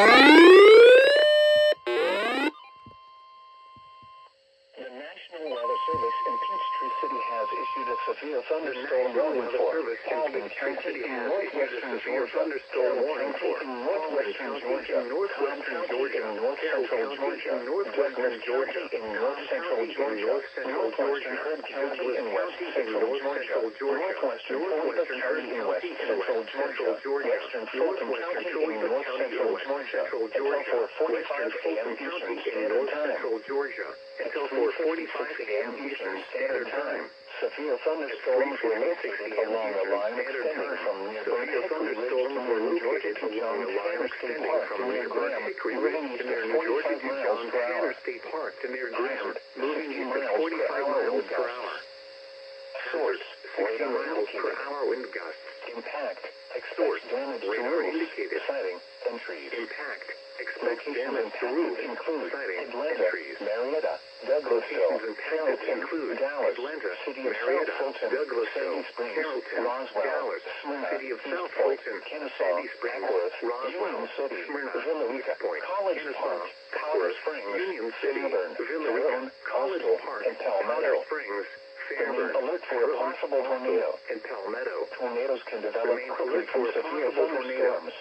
The National Weather Service in Peachtree City has issued a severe thunderstorm warning for Albany County in northwestern Georgia, Carroll County in northwestern Georgia, Cobb County in north central Georgia, Douglas County in north central Georgia, northwestern Hood County in west central Georgia, northwestern Fort County in west central Georgia, western Fulton County in north central Georgia, until 4:45 a.m. Eastern Standard Time. Until 4:45 a.m. Eastern Standard Time. Severe thunderstorms were located along a line extending from nearby Hickory Ridge to New Georgia to John Tanner State Park to near Graham, moving east at 45 miles per hour. Hazard, 60 miles per hour. Source, 60 miles per hour wind gusts. Impact, expect damage to roofs, siding, and trees. Impact. Locations impacted include Atlanta, Marietta, Douglasville, Carrollton, Dallas, City of South Fulton, Sandy Springs, Roswell, Smyrna, East Point, Kennesaw, Hackworth, Union City, Villa Rica, College Park, Powder Springs, Fairburn, Fairburn, Coastal, and Palmetto. Remain alert for a possible tornado. Tornadoes can develop quickly from severe thunderstorms.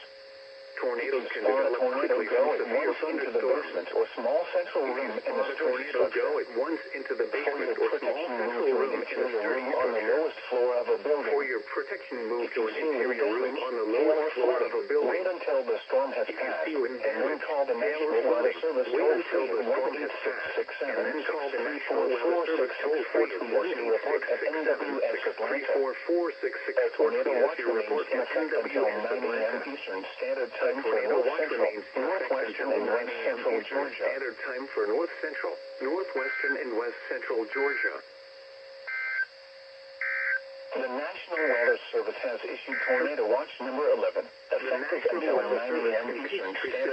Tornadoes can develop quickly from severe thunderstorms. Into the basement or small central room in the tornado go at once into the basement or small central room in the room on the lowest floor of a building. For your protection, move to an interior room on the lowest floor of a building. Wait until the storm has passed, and then call the National Weather Service toll-free at 1-866-67-634-4664 to report at NWS Atlanta. A tornado watch remains in effect until 9 a.m. Eastern Standard Time. Tornado watch remains northwestern and west central Georgia. Standard time for northwestern and west central Georgia. The National Weather Service has issued Tornado Watch number 11, effective until 9 a.m. Eastern Standard